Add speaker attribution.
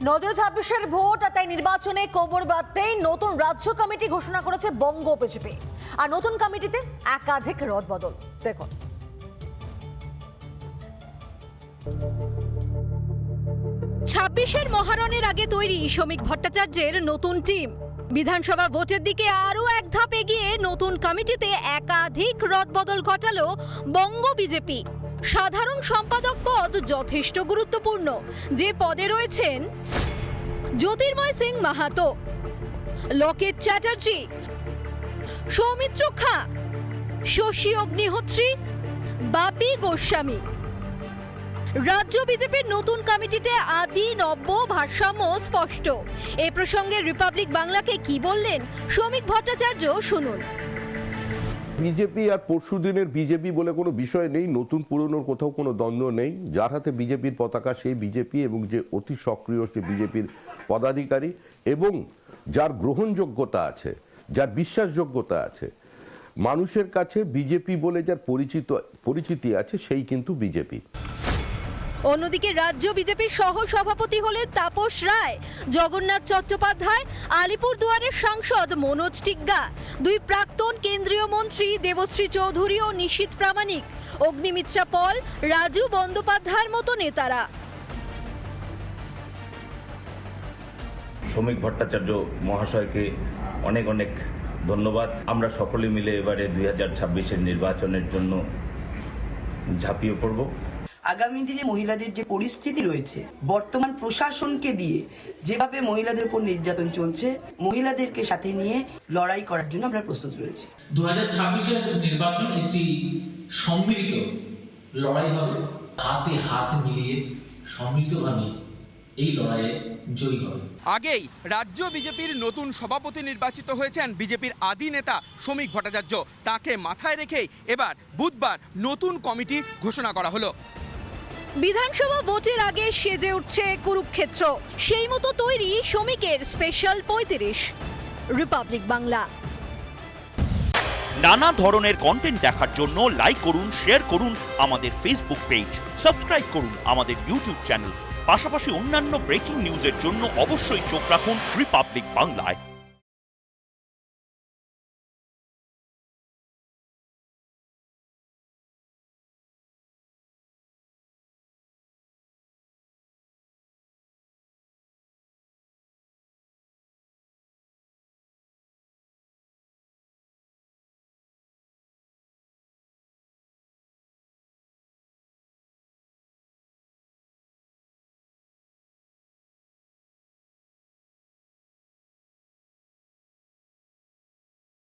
Speaker 1: নজরে 26-এর ভোট আর তাই নির্বাচনে কোমর বাঁধতেই নতুন রাজ্য কমিটি ঘোষণা করেছে বঙ্গ বিজেপি। আর নতুন কমিটিতে একাধিক রদবদল। দেখুন,
Speaker 2: 26-এর মহারণের আগে তৈরি শ্রমিক ভট্টাচার্যের নতুন টিম। বিধানসভা ভোটের দিকে আরও এক ধাপ এগিয়ে নতুন কমিটিতে একাধিক রদবদল ঘটালো বঙ্গ বিজেপি। সাধারণ সম্পাদক পদ যথেষ্ট গুরুত্বপূর্ণ, যে পদে রয়েছেন জ্যোতির্ময় সিং মাহাতো, লোকেট চ্যাটার্জি, সৌমিত্র খাঁ, শশী অগ্নিহোত্রী, বাপি গোস্বামী। রাজ্য বিজেপির নতুন কমিটিতে আদি নব্য ভারসাম্য স্পষ্ট। এ প্রসঙ্গে রিপাবলিক বাংলাকে কি বললেন শ্রমিক ভট্টাচার্য, শুনুন।
Speaker 3: বিজেপি আর পরশুদিনের বিজেপি বলে কোনো বিষয় নেই, নতুন পুরনোর কোথাও কোনো দ্বন্দ্ব নেই। যার হাতে বিজেপির পতাকা সেই বিজেপি, এবং যে অতি সক্রিয় সে বিজেপির পদাধিকারী, এবং যার গ্রহণযোগ্যতা আছে, যার বিশ্বাসযোগ্যতা আছে মানুষের কাছে, বিজেপি বলে যার পরিচিতি আছে, সেই কিন্তু বিজেপি।
Speaker 2: অন্যদিকে রাজ্য বিজেপির সহ সভাপতি হলেন তাপস রায়, জগন্নাথ চট্টোপাধ্যায়, আলিপুরদুয়ারের সাংসদ মনোজ টিগ্গা, দুই প্রাক্তন কেন্দ্রীয় মন্ত্রী দেবশ্রী চৌধুরী ও নিশীথ প্রামাণিক, অগ্নিমিত্রা পল, রাজু বন্দ্যোপাধ্যায়ের মতো নেতারা।
Speaker 4: শ্রমিক ভট্টাচার্য মহাশয়কে অনেক অনেক ধন্যবাদ। আমরা সকলে মিলে এবারে 2026-এর নির্বাচনের জন্য ঝাঁপিয়ে পড়ব।
Speaker 5: আগামী দিনে মহিলাদের যে পরিস্থিতি রয়েছে, বর্তমান প্রশাসনকে দিয়ে যেভাবে মহিলাদের উপর নির্যাতন চলছে, মহিলাদেরকে সাথে নিয়ে লড়াই করার জন্য আমরা প্রস্তুত রয়েছি।
Speaker 6: 2026-এর নির্বাচন একটি সম্মিলিত লড়াই হবে, হাতে হাত মিলিয়ে সম্মিলিতভাবে এই লড়াইয়ে জয়ী হবে।
Speaker 7: আগেই রাজ্য বিজেপির নতুন সভাপতি নির্বাচিত হয়েছেন বিজেপির আদি নেতা শ্রমিক ভট্টাচার্য। তাকে মাথায় রেখেই এবার বুধবার নতুন কমিটি ঘোষণা করা হলো।
Speaker 2: বিধানসভা ভোটের আগে সেজে উঠছে কুরুক্ষেত্র, সেই মতো তৈরি শ্রমিকের স্পেশাল 35। রিপাবলিক বাংলা।
Speaker 8: নানা ধরনের কন্টেন্ট দেখার জন্য লাইক করুন, শেয়ার করুন আমাদের ফেসবুক পেজ, সাবস্ক্রাইব করুন আমাদের ইউটিউব চ্যানেল। পাশাপাশি অন্যান্য ব্রেকিং নিউজের জন্য অবশ্যই চোখ রাখুন রিপাবলিক বাংলায়।